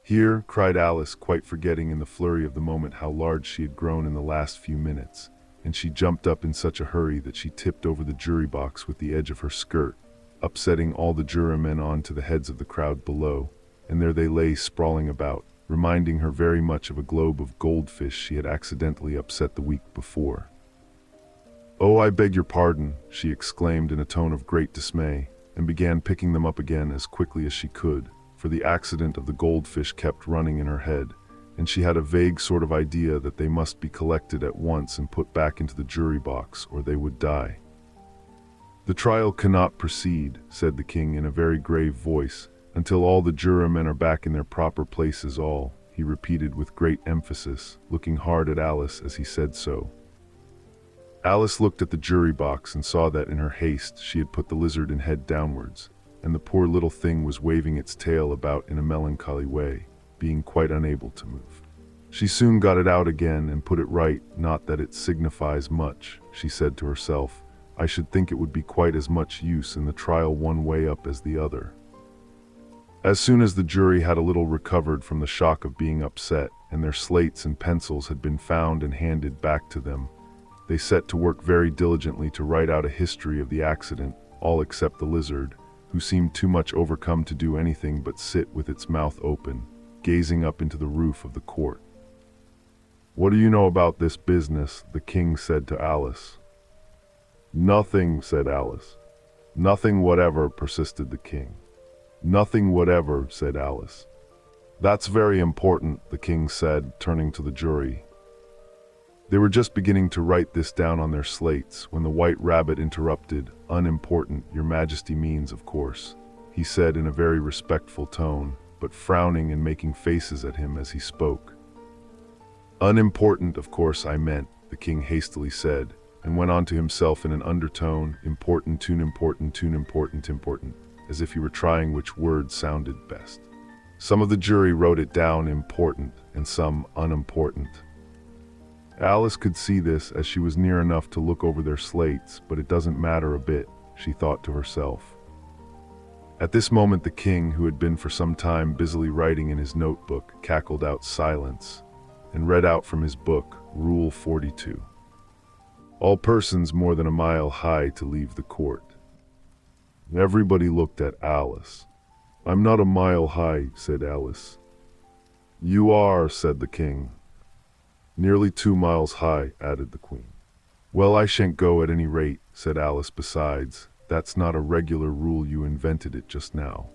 "Here," cried Alice, quite forgetting in the flurry of the moment how large she had grown in the last few minutes, and she jumped up in such a hurry that she tipped over the jury box with the edge of her skirt, upsetting all the jurymen onto the heads of the crowd below, and there they lay sprawling about, reminding her very much of a globe of goldfish she had accidentally upset the week before. "Oh, I beg your pardon," she exclaimed in a tone of great dismay, and began picking them up again as quickly as she could, for the accident of the goldfish kept running in her head, and she had a vague sort of idea that they must be collected at once and put back into the jury box, or they would die. "The trial cannot proceed," said the king in a very grave voice, "until all the jurymen are back in their proper places. All," he repeated with great emphasis, looking hard at Alice as he said so. Alice looked at the jury box and saw that in her haste she had put the lizard in head downwards, and the poor little thing was waving its tail about in a melancholy way, being quite unable to move. She soon got it out again and put it right. "Not that it signifies much," she said to herself. "I should think it would be quite as much use in the trial one way up as the other." As soon as the jury had a little recovered from the shock of being upset, and their slates and pencils had been found and handed back to them, they set to work very diligently to write out a history of the accident, all except the lizard, who seemed too much overcome to do anything but sit with its mouth open, gazing up into the roof of the court. "What do you know about this business?" the king said to Alice. "Nothing," said Alice. "Nothing whatever," persisted the king. "Nothing whatever," said Alice. "That's very important," the king said, turning to the jury. They were just beginning to write this down on their slates when the White Rabbit interrupted. "Unimportant, your majesty means, of course," he said in a very respectful tone, but frowning and making faces at him as he spoke. "Unimportant, of course I meant," the king hastily said, and went on to himself in an undertone, "Important, tune important, important," as if he were trying which word sounded best. Some of the jury wrote it down important, and some unimportant. Alice could see this as she was near enough to look over their slates, but it doesn't matter a bit, she thought to herself. At this moment the king, who had been for some time busily writing in his notebook, cackled out silence, and read out from his book, Rule 42. "All persons more than a mile high to leave the court." Everybody looked at Alice. "I'm not a mile high," said Alice. "You are," said the king. "Nearly 2 miles high," added the queen. "Well, I shan't go at any rate," said Alice. "Besides, that's not a regular rule, you invented it just now."